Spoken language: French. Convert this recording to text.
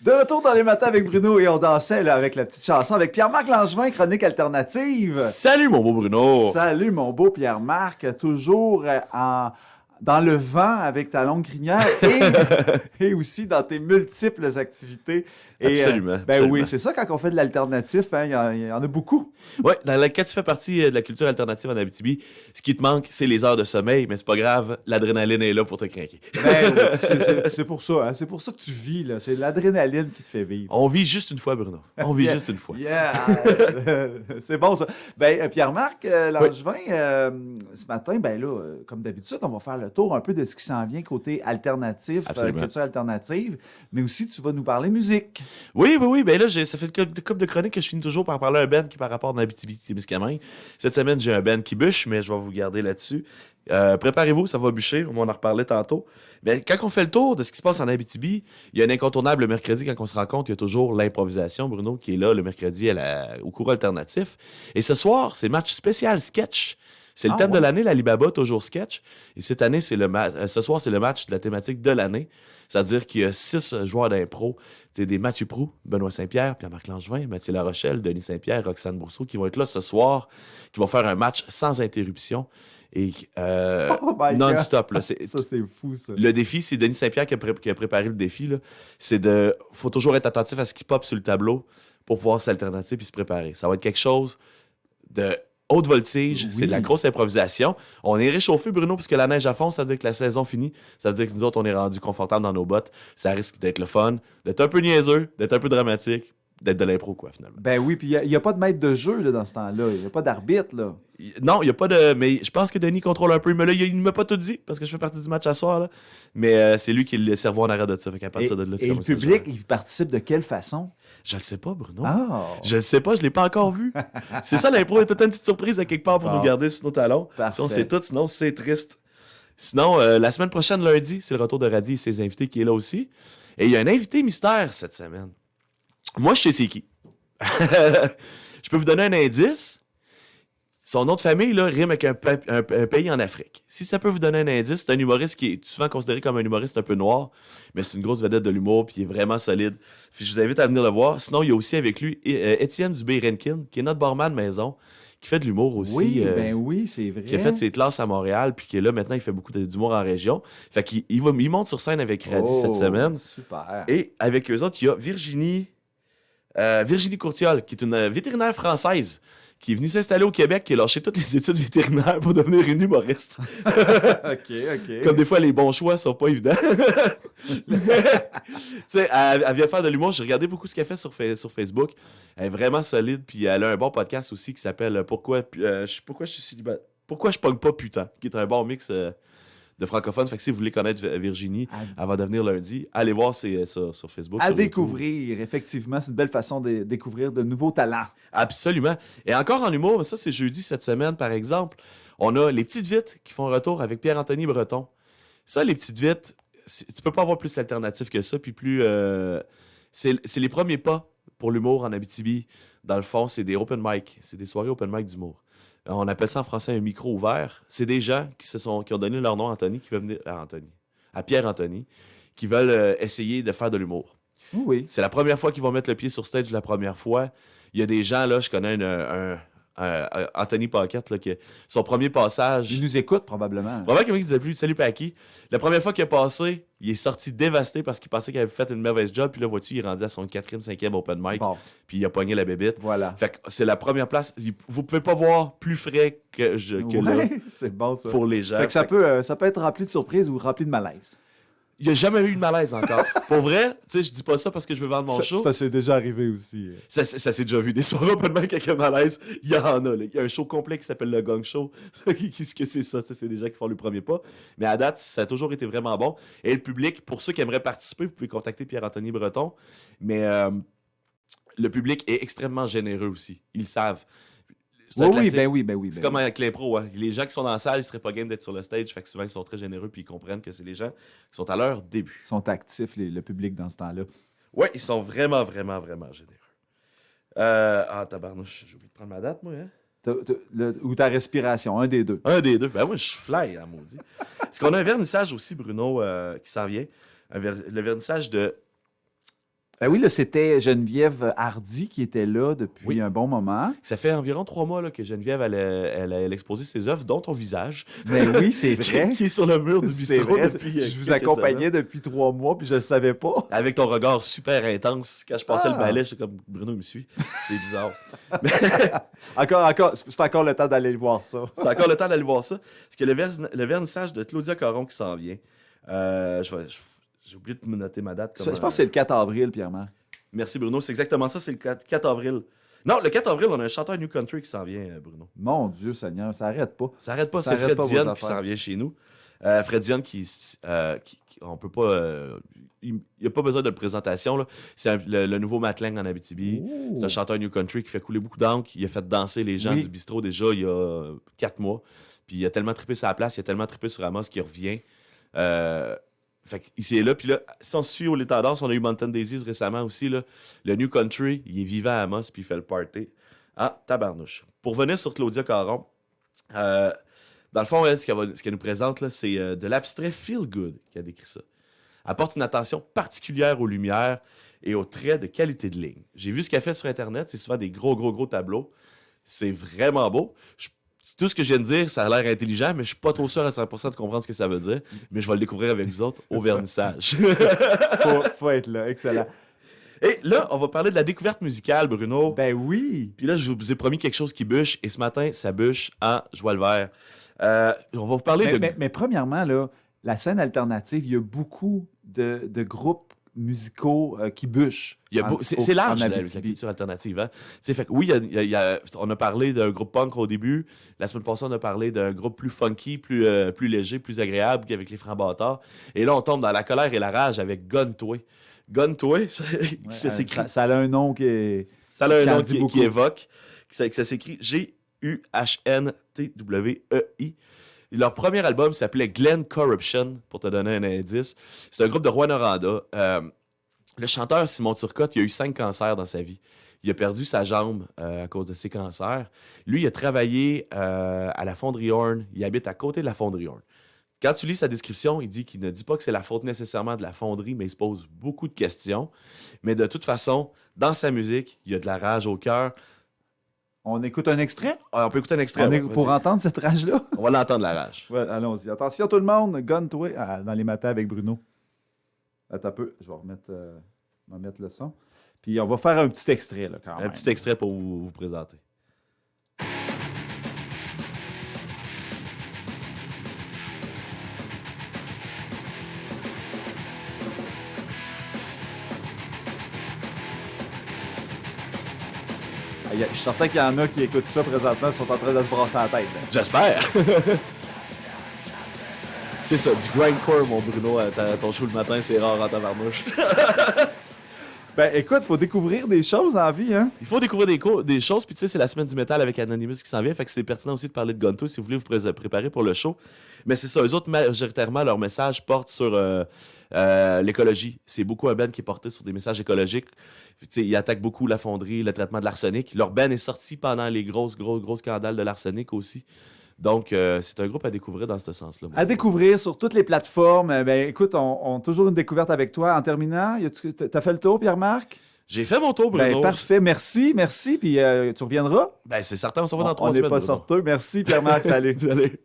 De retour dans les matins avec Bruno et on dansait là, avec la petite chanson avec Pierre-Marc Langevin, chronique alternative. Salut mon beau Bruno! Salut mon beau Pierre-Marc, toujours dans le vent avec ta longue crinière et aussi dans tes multiples activités. Et, Absolument. Ben absolument. oui, c'est ça quand on fait de l'alternatif, hein, il y en a beaucoup. Ouais, quand tu fais partie de la culture alternative en Abitibi, ce qui te manque, c'est les heures de sommeil, mais c'est pas grave, l'adrénaline est là pour te craquer. Ben oui, c'est pour ça, hein, c'est pour ça que tu vis, là. C'est l'adrénaline qui te fait vivre. On vit juste une fois, Bruno. On vit Yeah. juste une fois. Yeah! C'est bon ça. Ben, Pierre-Marc Langevin, ce matin, ben là, comme d'habitude, on va faire le tour un peu de ce qui s'en vient côté alternatif, Absolument. culture alternative, mais aussi tu vas nous parler musique. Oui, ben là, ça fait une couple de chroniques que je finis toujours par parler à un band qui par rapport à Abitibi-Témiscamingue. Cette semaine, j'ai un band qui bûche, mais je vais vous garder là-dessus. Préparez-vous, ça va bûcher, on va en reparler tantôt. Mais quand on fait le tour de ce qui se passe en Abitibi, il y a un incontournable le mercredi quand on se rencontre, il y a toujours l'improvisation, Bruno, qui est là le mercredi au cours alternatif. Et ce soir, c'est match spécial sketch. C'est le thème de l'année, l'Alibaba, toujours sketch. Et cette année, ce soir, c'est le match de la thématique de l'année. C'est-à-dire qu'il y a 6 joueurs d'impro. C'est des Mathieu Proulx, Benoît Saint-Pierre, Pierre-Marc Langevin, Mathieu Larochelle, Denis Saint-Pierre, Roxane Brousseau, qui vont être là ce soir, qui vont faire un match sans interruption et Oh my non-stop. Là. Ça, c'est fou, ça. Le défi, c'est Denis Saint-Pierre qui a préparé le défi. Là. Faut toujours être attentif à ce qui pop sur le tableau pour pouvoir s'alternater puis se préparer. Ça va être quelque chose de haute voltige, Oui. c'est de la grosse improvisation. On est réchauffé, Bruno, puisque la neige à fond, ça veut dire que la saison finit. Ça veut dire que nous autres, on est rendu confortable dans nos bottes. Ça risque d'être le fun, d'être un peu niaiseux, d'être un peu dramatique, d'être de l'impro, quoi, finalement. Ben oui, puis il n'y a pas de maître de jeu là, dans ce temps-là. Il n'y a pas d'arbitre, là. Non, il n'y a pas de... Mais je pense que Denis contrôle un peu. Mais là, il ne m'a pas tout dit, parce que je fais partie du match à soir. Là. Mais c'est lui qui est le cerveau en arrière de ça. Fait qu'à partir de là, c'est Et le comme ça, public, il participe de quelle façon? Je le sais pas, Bruno. Ah! Je le sais pas, je l'ai pas encore vu. C'est ça, l'impro est toute une petite surprise à quelque part pour Bon. nous garder sur nos talons. Parfait. Si on sait tout, sinon c'est triste. Sinon, la semaine prochaine, lundi, c'est le retour de Radi et ses invités qui est là aussi. Et il y a un invité mystère cette semaine. Moi, je sais c'est qui. Je peux vous donner un indice. Son nom de famille là, rime avec un pays en Afrique. Si ça peut vous donner un indice, c'est un humoriste qui est souvent considéré comme un humoriste un peu noir, mais c'est une grosse vedette de l'humour puis il est vraiment solide. Puis je vous invite à venir le voir. Sinon, il y a aussi avec lui Étienne Dubé-Renkin, qui est notre barman maison, qui fait de l'humour aussi. Oui, ben oui, c'est vrai. Qui a fait ses classes à Montréal, puis qui est là maintenant, il fait beaucoup d'humour en région. Fait qu'il il monte sur scène avec Radi cette semaine. Super. Et avec eux autres, il y a Virginie Courtiol, qui est une vétérinaire française, qui est venue s'installer au Québec, qui a lâché toutes les études vétérinaires pour devenir une humoriste. OK. Comme des fois, les bons choix sont pas évidents. Tu sais, elle vient faire de l'humour. J'ai regardé beaucoup ce qu'elle fait sur Facebook. Elle est vraiment solide, puis elle a un bon podcast aussi qui s'appelle Pourquoi je suis célibataire. Pourquoi je pogne pas putain, qui est un bon mix de francophones. Fait que si vous voulez connaître Virginie avant de venir lundi, allez voir ça sur Facebook. À sur découvrir, effectivement, c'est une belle façon de découvrir de nouveaux talents. Absolument. Et encore en humour, mais ça c'est jeudi cette semaine par exemple, on a les Petites Vites qui font un retour avec Pierre-Anthony Breton. Ça, les Petites Vites, tu peux pas avoir plus alternatif que ça, puis plus... c'est les premiers pas pour l'humour en Abitibi. Dans le fond, c'est des open mic, c'est des soirées open mic d'humour. On appelle ça en français un micro ouvert. C'est des gens qui ont donné leur nom à Anthony, qui veulent venir à Pierre-Anthony, qui veulent essayer de faire de l'humour. Oui. C'est la première fois qu'ils vont mettre le pied sur stage la première fois. Il y a des gens, là, je connais Anthony Paquette, là, qui son premier passage... Il nous écoute probablement. Probablement qu'il disait plus « Salut Paki ». La première fois qu'il a passé, il est sorti dévasté parce qu'il pensait qu'il avait fait une mauvaise job. Puis là, vois-tu, il est rendu à son 4e, 5e open mic. Bon. Puis il a pogné la bébite. Voilà. Fait que c'est la première place. Vous pouvez pas voir plus frais que là C'est bon ça. pour les gens. Fait que ça peut être rempli de surprises ou rempli de malaise. Il n'y a jamais eu de malaise encore. Pour vrai, tu sais, je dis pas ça parce que je veux vendre mon show. C'est parce que c'est déjà arrivé aussi. Ça s'est déjà vu. Des soirées open mic avec un malaise, il y en a. Là. Il y a un show complet qui s'appelle le Gong Show. Qu'est-ce que c'est ça? C'est des gens qui font le premier pas. Mais à date, ça a toujours été vraiment bon. Et le public, pour ceux qui aimeraient participer, vous pouvez contacter Pierre-Anthony Breton. Mais le public est extrêmement généreux aussi. Ils le savent. C'est un classique. Ben oui. C'est comme avec l'impro. Hein. Les gens qui sont dans la salle, ils seraient pas game d'être sur le stage. Fait que souvent, ils sont très généreux puis ils comprennent que c'est les gens qui sont à leur début. Ils sont actifs, le public, dans ce temps-là. Oui, ils sont vraiment, vraiment, vraiment généreux. Tabarnouche, j'ai oublié de prendre ma date, moi. Hein? Ou ta respiration, un des deux. Un des deux. Ben moi, je fly, hein, maudit. Parce qu'on a un vernissage aussi, Bruno, qui s'en vient. Le vernissage de Ben oui, là, c'était Geneviève Hardy qui était là depuis un bon moment. Ça fait environ 3 mois là, que Geneviève elle exposé ses œuvres, dont ton visage. Ben oui, c'est vrai. Qui est sur le mur du C'est bistrot vrai. depuis Je vous quelques accompagnais semaines. depuis 3 mois, puis je le savais pas. Avec ton regard super intense. Quand je passais le Ah. balai, j'étais comme Bruno il me suit. C'est bizarre. Encore, c'est encore le temps d'aller voir ça. C'est encore le temps d'aller voir ça. Parce que le vernissage de Claudia Caron qui s'en vient. J'ai oublié de me noter ma date. Je pense que c'est le 4 avril, Pierre-Marc. Merci Bruno, c'est exactement ça, c'est le 4 avril. Non, le 4 avril, on a un chanteur New Country qui s'en vient, Bruno. Mon Dieu Seigneur, ça arrête pas. Ça arrête pas, Ça c'est arrête Fred pas vos Diane qui affaires. s'en vient chez nous. Fred Diane on peut pas... il n'y a pas besoin de présentation, là. C'est le nouveau Matlang en Abitibi. Ouh. C'est un chanteur New Country qui fait couler beaucoup d'encre. Il a fait danser les gens Oui. du bistrot déjà il y a 4 mois. Puis il a tellement trippé sa place, il a tellement trippé sur Amos qu'il revient. Fait qu'il est là. Puis là, si on se suit au Tendance, on a eu Mountain Daisies récemment aussi. Là. Le New Country, il est vivant à Amos, puis il fait le party. Ah, tabarnouche. Pour venir sur Claudia Caron, dans le fond, elle, ce qu'elle nous présente, là, c'est de l'abstrait feel good qui a décrit ça. Apporte une attention particulière aux lumières et aux traits de qualité de ligne. J'ai vu ce qu'elle fait sur Internet, c'est souvent des gros tableaux. C'est vraiment beau. Tout ce que je viens de dire, ça a l'air intelligent, mais je suis pas trop sûr à 100% de comprendre ce que ça veut dire. Mais je vais le découvrir avec vous autres au vernissage. Faut être là, excellent. Et là, on va parler de la découverte musicale, Bruno. Ben oui. Puis là, je vous ai promis quelque chose qui bûche, et ce matin, ça bûche en joie le vert. On va vous parler de... Mais premièrement, là, la scène alternative, il y a beaucoup de groupes musicaux qui bûchent. C'est large, en la Abitibi. culture alternative. Hein? Fait que, oui, on a parlé d'un groupe punk au début. La semaine passée, on a parlé d'un groupe plus funky, plus léger, plus agréable qu'avec les Francs-Bâtards. Et là, on tombe dans la colère et la rage avec Guntoy. Guntoy, ça s'écrit... Ça a un nom qui est... Ça a un qui en nom dit qui beaucoup. évoque. Ça s'écrit GuhnTWEI. Leur premier album s'appelait Glen Corruption, pour te donner un indice. C'est un groupe de Rwanda. Le chanteur Simon Turcotte, il a eu 5 cancers dans sa vie. Il a perdu sa jambe à cause de ses cancers. Lui, il a travaillé à la Fonderie Horn. Il habite à côté de la Fonderie Horn. Quand tu lis sa description, il dit qu'il ne dit pas que c'est la faute nécessairement de la fonderie, mais il se pose beaucoup de questions. Mais de toute façon, dans sa musique, il y a de la rage au cœur. On écoute un extrait? On peut écouter un extrait. Pour entendre cette rage-là? On va l'entendre, la rage. Ouais, allons-y. Attention tout le monde, Guntoy dans les matins avec Bruno. Attends un peu, je vais remettre le son. Puis on va faire un petit extrait, là, quand même. Un petit extrait pour vous présenter. Je suis certain qu'il y en a qui écoutent ça présentement et sont en train de se brasser la tête. Là. J'espère. C'est ça, du grindcore, mon Bruno. Ton show le matin, c'est rare en tabarnouche. Ben écoute, il faut découvrir des choses en vie, hein? Il faut découvrir des choses. Puis tu sais, c'est la semaine du métal avec Anonymous qui s'en vient. Fait que c'est pertinent aussi de parler de Guntoy si vous voulez vous préparer pour le show. Mais c'est ça, eux autres, majoritairement, leur message porte sur l'écologie. C'est beaucoup un band qui est porté sur des messages écologiques. Tu sais, ils attaquent beaucoup la fonderie, le traitement de l'arsenic. Leur band est sorti pendant les gros scandales de l'arsenic aussi. Donc, c'est un groupe à découvrir dans ce sens-là. À découvrir sur toutes les plateformes. Ben écoute, on a toujours une découverte avec toi. En terminant, t'as fait le tour, Pierre-Marc? J'ai fait mon tour, Bruno. Ben parfait, merci. Puis tu reviendras? Ben, c'est certain, on se revoit dans 3 On semaines. n'est pas Bruno. sorteux. Merci, Pierre-Marc. Salut. Allez.